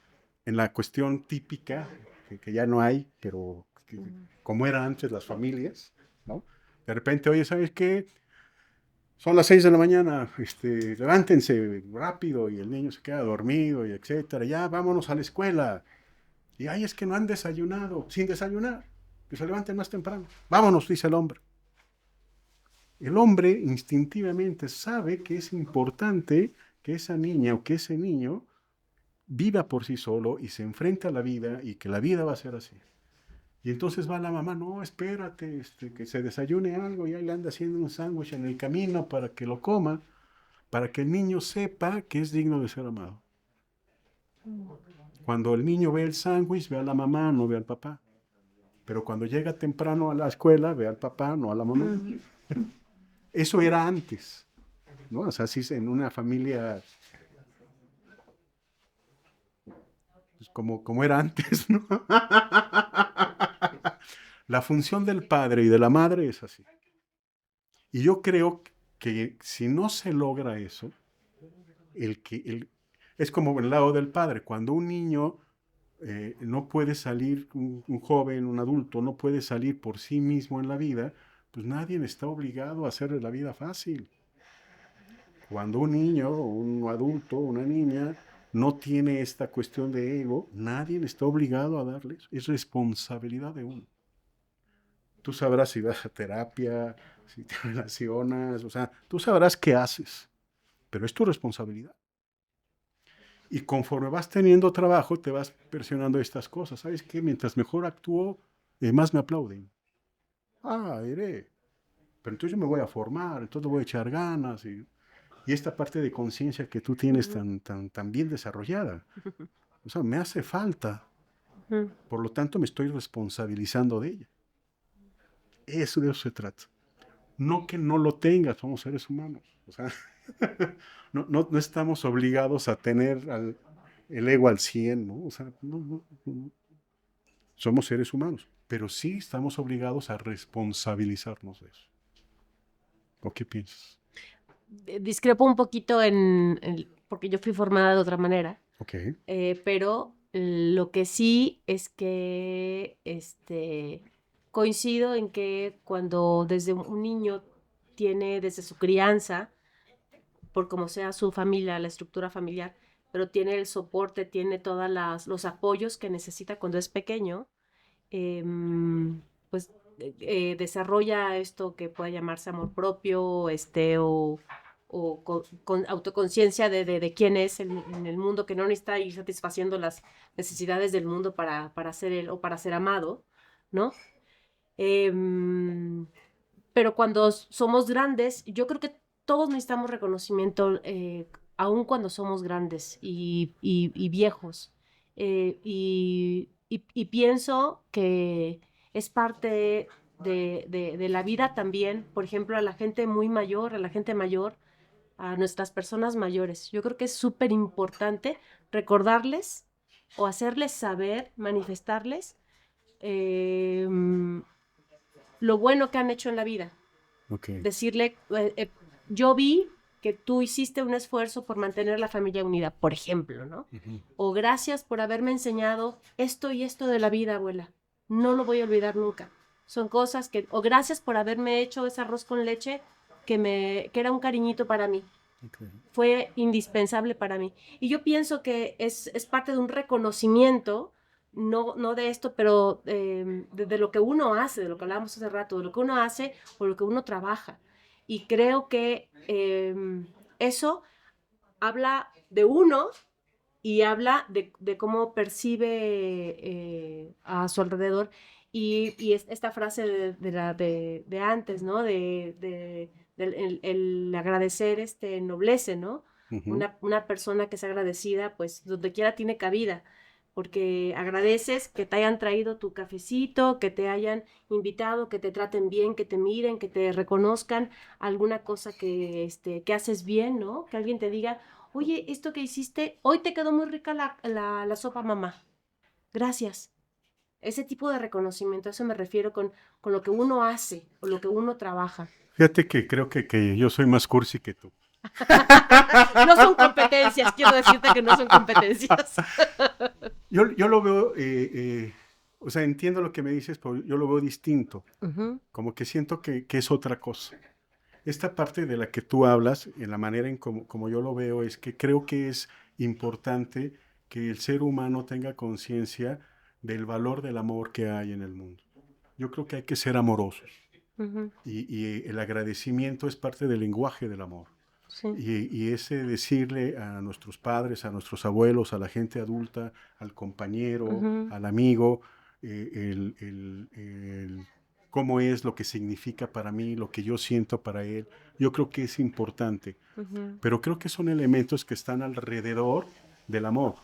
la cuestión típica, que ya no hay, pero como eran antes las familias, ¿no? De repente, oye, ¿sabes qué? Son las 6 de la mañana, levántense rápido, y el niño se queda dormido, y etcétera. Ya, vámonos a la escuela. Y ay, es que no han desayunado, sin desayunar, que se levanten más temprano. Vámonos, dice el hombre. El hombre instintivamente sabe que es importante que esa niña o que ese niño viva por sí solo y se enfrenta a la vida y que la vida va a ser así. Y entonces va la mamá, no, espérate, que se desayune algo, y ahí le anda haciendo un sándwich en el camino para que lo coma, para que el niño sepa que es digno de ser amado. Cuando el niño ve el sándwich, ve a la mamá, no ve al papá. Pero cuando llega temprano a la escuela, ve al papá, no a la mamá. Eso era antes, ¿no? O sea, si en una familia, pues como era antes, ¿no? La función del padre y de la madre es así. Y yo creo que si no se logra eso, es como el lado del padre. Cuando un niño no puede salir, un joven, un adulto, no puede salir por sí mismo en la vida, pues nadie está obligado a hacerle la vida fácil. Cuando un niño, un adulto, una niña, no tiene esta cuestión de ego, nadie está obligado a darles. Es responsabilidad de uno. Tú sabrás si vas a terapia, si te relacionas, o sea, tú sabrás qué haces, pero es tu responsabilidad. Y conforme vas teniendo trabajo, te vas percionando estas cosas. ¿Sabes qué? Mientras mejor actúo, más me aplauden. Ah, iré. Pero entonces yo me voy a formar, entonces voy a echar ganas. Y esta parte de conciencia que tú tienes tan bien desarrollada, o sea, me hace falta. Por lo tanto, me estoy responsabilizando de ella. De eso se trata. No que no lo tengas, somos seres humanos. O sea, no estamos obligados a tener el ego al 100, ¿no? O sea, no. Somos seres humanos, pero sí estamos obligados a responsabilizarnos de eso. ¿O qué piensas? Discrepo un poquito porque yo fui formada de otra manera, Ok. pero lo que sí es que coincido en que cuando desde un niño tiene desde su crianza, por como sea su familia, la estructura familiar, pero tiene el soporte, tiene todos los apoyos que necesita cuando es pequeño, pues desarrolla esto que puede llamarse amor propio, o con autoconciencia de quién es en el mundo, que no necesita ir satisfaciendo las necesidades del mundo para ser él o para ser amado, ¿no? Pero cuando somos grandes, yo creo que todos necesitamos reconocimiento, aun cuando somos grandes y viejos. Y pienso que es parte de la vida también, por ejemplo, a la gente muy mayor, a la gente mayor, a nuestras personas mayores. Yo creo que es súper importante recordarles o hacerles saber, manifestarles eh, lo bueno que han hecho en la vida. Okay. Decirle, yo vi que tú hiciste un esfuerzo por mantener la familia unida, por ejemplo, ¿no? Uh-huh. O gracias por haberme enseñado esto y esto de la vida, abuela. No lo voy a olvidar nunca. Son cosas o gracias por haberme hecho ese arroz con leche que era un cariñito para mí. Okay. Fue indispensable para mí. Y yo pienso que es parte de un reconocimiento, no de esto, pero de lo que uno hace, de lo que hablábamos hace rato, de lo que uno hace o lo que uno trabaja. Y creo que eso habla de uno y habla de cómo percibe a su alrededor. Y esta frase de antes, ¿no? El agradecer ennoblece, ¿no? Uh-huh. Una persona que es agradecida, pues donde quiera tiene cabida, porque agradeces que te hayan traído tu cafecito, que te hayan invitado, que te traten bien, que te miren, que te reconozcan alguna cosa que haces bien, ¿no? Que alguien te diga, oye, esto que hiciste, hoy te quedó muy rica la sopa, mamá. Gracias. Ese tipo de reconocimiento, a eso me refiero con lo que uno hace o lo que uno trabaja. Fíjate que creo que yo soy más cursi que tú. No son competencias, quiero decirte que no son competencias. Yo lo veo, o sea, entiendo lo que me dices, pero yo lo veo distinto. Ujú, Como que siento que es otra cosa. Esta parte de la que tú hablas, en la manera en como yo lo veo, es que creo que es importante que el ser humano tenga conciencia del valor del amor que hay en el mundo. Yo creo que hay que ser amorosos ujú, y el agradecimiento es parte del lenguaje del amor. sí. Y ese decirle a nuestros padres, a nuestros abuelos, a la gente adulta, al compañero, Ujú, al amigo, cómo es lo que significa para mí, lo que yo siento para él, yo creo que es importante. ujú, Pero creo que son elementos que están alrededor del amor.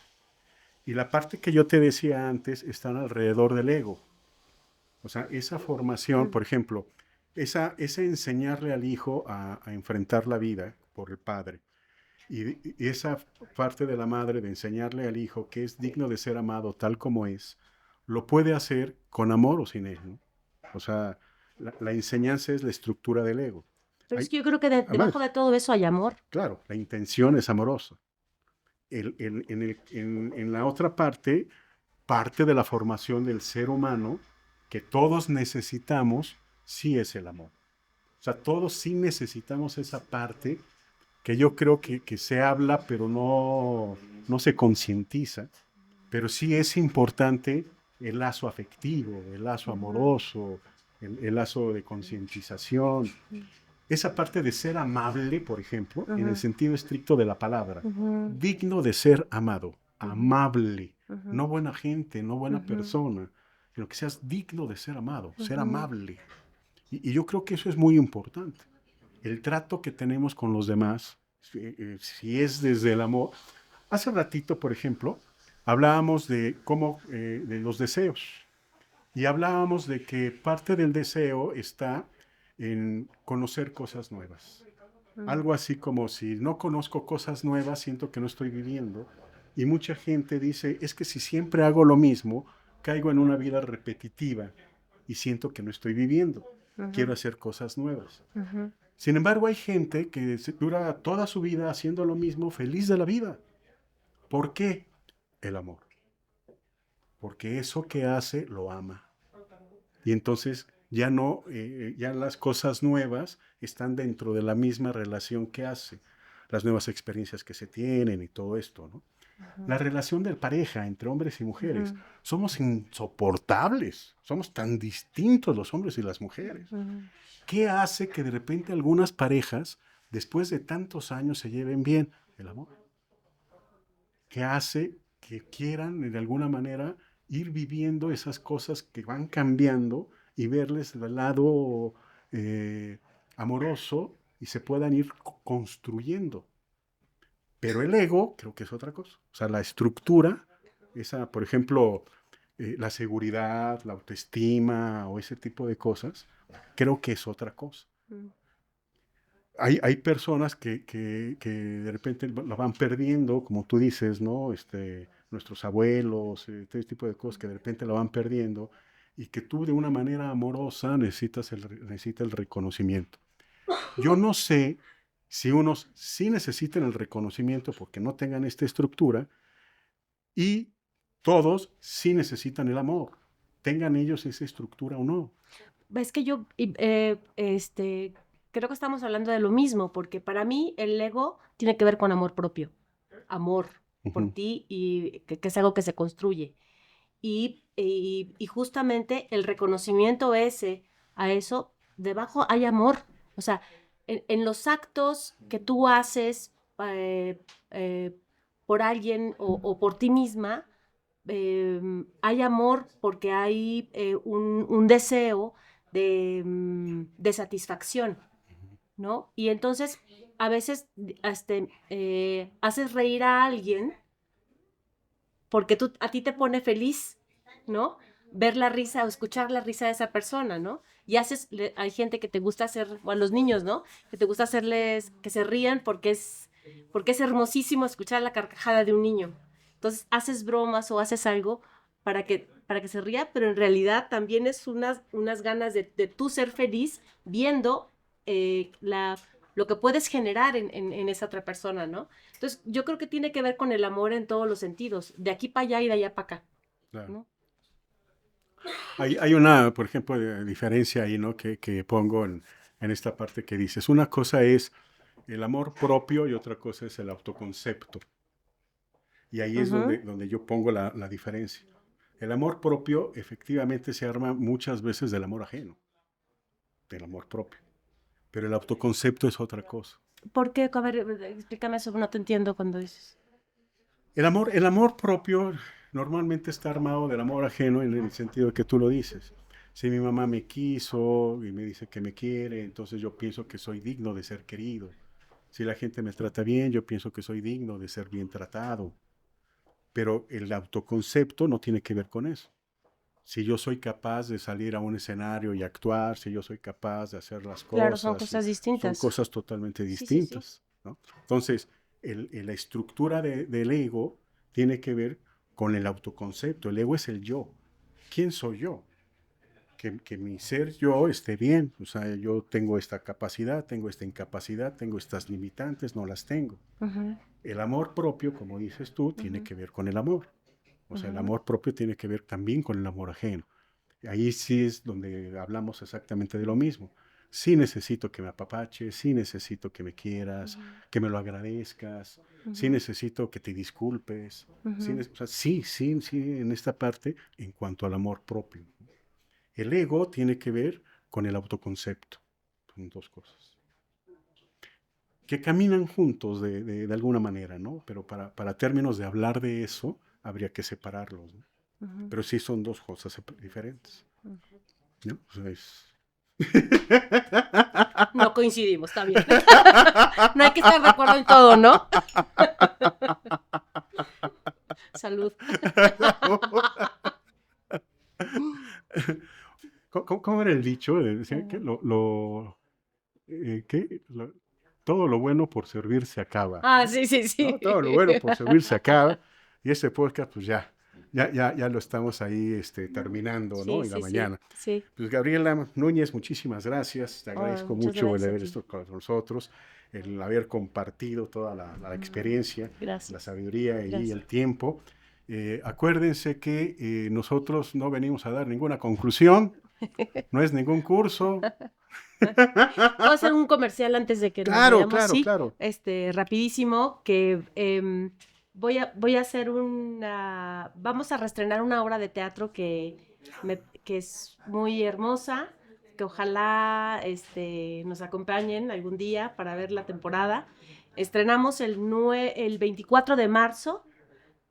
Y la parte que yo te decía antes están alrededor del ego. O sea, esa formación, ujú, por ejemplo, esa enseñarle al hijo a enfrentar la vida por el padre, y esa parte de la madre de enseñarle al hijo que es digno de ser amado tal como es, lo puede hacer con amor o sin él, ¿no? O sea, la enseñanza es la estructura del ego. pero es Hay, que yo creo que debajo además, de todo eso hay amor. claro, la intención es amorosa. En la otra parte, parte de la formación del ser humano que todos necesitamos, sí es el amor. O sea, todos sí necesitamos esa parte que yo creo que se habla, pero no se concientiza. Pero sí es importante el lazo afectivo, el lazo Ujú, amoroso, el lazo de concientización. Esa parte de ser amable, por ejemplo, en el ujú, sentido estricto de la palabra, ujú, digno de ser amado, ujú, amable, ujú, no buena gente, no buena ujú, persona, sino que seas digno de ser amado, ser ujú, amable. Y yo creo que eso es muy importante. El trato que tenemos con los demás, si es desde el amor. Hace ratito, por ejemplo, hablábamos de cómo, de los deseos. Y hablábamos de que parte del deseo está en conocer cosas nuevas. ujú, Algo así como si no conozco cosas nuevas, siento que no estoy viviendo. Y mucha gente dice, es que si siempre hago lo mismo, caigo en una vida repetitiva y siento que no estoy viviendo. Quiero ujú, hacer cosas nuevas. ujú, Sin embargo, hay gente que dura toda su vida haciendo lo mismo, feliz de la vida. ¿Por qué? El amor. Porque eso que hace lo ama. Y entonces ya no, ya las cosas nuevas están dentro de la misma relación que hace, las nuevas experiencias que se tienen y todo esto, ¿no? La relación de pareja entre hombres y mujeres, ujú, somos insoportables, somos tan distintos los hombres y las mujeres. ujú. ¿Qué hace que de repente algunas parejas, después de tantos años, se lleven bien? El amor. ¿Qué hace que quieran de alguna manera ir viviendo esas cosas que van cambiando y verles del lado eh, amoroso y se puedan ir construyendo? Pero el ego creo que es otra cosa. O sea, la estructura, esa, por ejemplo, la seguridad, la autoestima o ese tipo de cosas, creo que es otra cosa. Mm. Hay personas que de repente la van perdiendo, como tú dices, ¿no? Nuestros abuelos, este tipo de cosas que de repente la van perdiendo y que tú de una manera amorosa necesitas el reconocimiento. Yo no sé si unos sí necesitan el reconocimiento porque no tengan esta estructura y todos sí necesitan el amor, tengan ellos esa estructura o no. Es que creo que estamos hablando de lo mismo, porque para mí el ego tiene que ver con amor propio, amor por Ujú. ti y que es algo que se construye. Y justamente el reconocimiento ese, a eso, debajo hay amor. O sea, en los actos que tú haces eh, eh, por alguien o por ti misma, hay amor porque hay un deseo de satisfacción, ¿no? Y entonces a veces haces reír a alguien porque a ti te pone feliz, ¿no? Ver la risa o escuchar la risa de esa persona, ¿no? Y hay gente que te gusta hacer, o a los niños, ¿no? Que te gusta hacerles que se rían porque porque es hermosísimo escuchar la carcajada de un niño. Entonces haces bromas o haces algo para que se ría, pero en realidad también es unas ganas de tú ser feliz viendo lo que puedes generar en esa otra persona, ¿no? Entonces yo creo que tiene que ver con el amor en todos los sentidos, de aquí para allá y de allá para acá, Claro. ¿no? Hay una, por ejemplo, diferencia ahí, ¿no? Que pongo en esta parte que dices. Una cosa es el amor propio y otra cosa es el autoconcepto. Y ahí es donde yo pongo la diferencia. El amor propio efectivamente se arma muchas veces del amor ajeno, del amor propio. Pero el autoconcepto es otra cosa. ¿Por qué? A ver, explícame eso, no te entiendo cuando dices. El amor propio normalmente está armado del amor ajeno en el sentido de que tú lo dices. Si mi mamá me quiso y me dice que me quiere, entonces yo pienso que soy digno de ser querido. Si la gente me trata bien, yo pienso que soy digno de ser bien tratado. Pero el autoconcepto no tiene que ver con eso. Si yo soy capaz de salir a un escenario y actuar, si yo soy capaz de hacer las Claro, cosas, son cosas distintas. son cosas totalmente Sí, sí, distintas, sí. ¿no? Entonces, la estructura del ego tiene que ver con el autoconcepto. El ego es el yo. ¿Quién soy yo? Que mi ser yo esté bien. O sea, yo tengo esta capacidad, tengo esta incapacidad, tengo estas limitantes, no las tengo. El amor propio, como dices tú, tiene que ver con el amor. O sea, el amor propio tiene que ver también con el amor ajeno. Ahí sí es donde hablamos exactamente de lo mismo. Sí necesito que me apapaches, sí necesito que me quieras, que me lo agradezcas, sí necesito que te disculpes. O sea, sí, en esta parte en cuanto al amor propio. El ego tiene que ver con el autoconcepto. Son dos cosas. Que caminan juntos de alguna manera, ¿no? Pero para términos de hablar de eso, habría que separarlos, ¿no? Pero sí son dos cosas diferentes, ¿no? O sea, No coincidimos, está bien. No hay que estar de acuerdo en todo, ¿no? Salud. ¿Cómo era el dicho? Decía que todo lo bueno por servir se acaba. Sí, sí, sí. ¿No? Todo lo bueno por servir se acaba. Y este podcast, pues ya lo estamos ahí terminando, ¿no? Sí, En la sí, sí, mañana. sí. Pues Gabriela Núñez, muchísimas gracias. Te agradezco Muchas mucho el gracias a haber ti. estado con nosotros, el haber compartido toda la experiencia, Gracias. la sabiduría y Gracias. el tiempo. Acuérdense que nosotros no venimos a dar ninguna conclusión, no es ningún curso. Puedo hacer un comercial antes de que nos Claro, vayamos, claro, sí, claro. rapidísimo, que voy a hacer vamos a reestrenar una obra de teatro que es muy hermosa, que ojalá nos acompañen algún día para ver la temporada. Estrenamos el 24 de marzo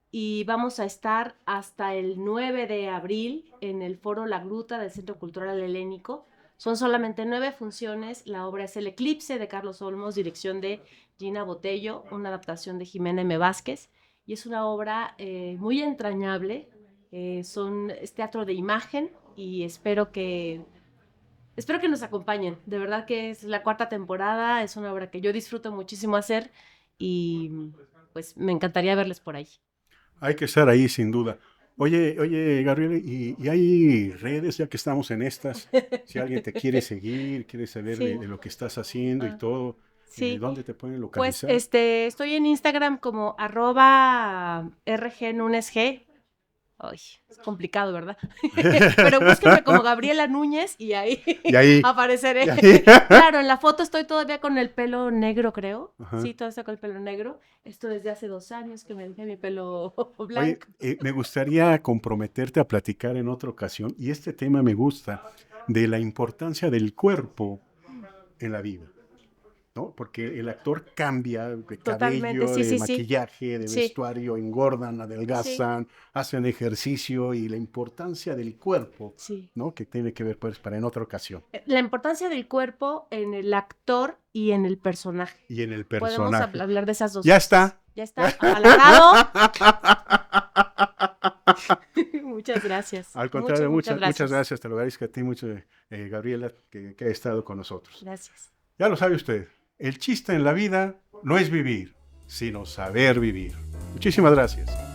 y vamos a estar hasta el 9 de abril en el Foro La Gruta del Centro Cultural Helénico. Son solamente 9 funciones. La obra es El Eclipse de Carlos Olmos, dirección de Gina Botello, una adaptación de Jimena M. Vázquez. Y es una obra muy entrañable. Es teatro de imagen y espero que nos acompañen. De verdad que es la 4ª temporada. Es una obra que yo disfruto muchísimo hacer y pues me encantaría verles por ahí. Hay que estar ahí sin duda. Oye, Gabriel, ¿y hay redes ya que estamos en estas? Si alguien te quiere seguir, quiere saber Sí. de lo que estás haciendo y todo, Sí. ¿dónde te pueden Pues localizar? estoy en Instagram como @rgnunesg. Ay, es complicado, ¿verdad? Pero búsquenme como Gabriela Núñez y ahí Y ahí. apareceré. Y ahí. Claro, en la foto estoy todavía con el pelo negro, creo. Ajá. Sí, todavía estoy con el pelo negro. Esto desde hace 2 años que me dejé mi pelo Oye, blanco. me gustaría comprometerte a platicar en otra ocasión, y este tema me gusta, de la importancia del cuerpo en la vida, ¿no? Porque el actor cambia de Totalmente, cabello, sí, de sí, sí. maquillaje, de Sí. vestuario, engordan, Sí. adelgazan, hacen ejercicio, y la importancia del cuerpo, Sí. ¿no? Que tiene que ver, pues, para en otra ocasión. La importancia del cuerpo en el actor y en el personaje. Y en el Podemos personaje. hablar de esas dos Ya cosas. está. Ya está, apalabrado. Muchas gracias. Al contrario, muchas gracias. gracias. Te lo agradezco a ti mucho, Gabriela, que ha estado con nosotros. Gracias. Ya lo sabe usted, el chiste en la vida no es vivir, sino saber vivir. Muchísimas gracias.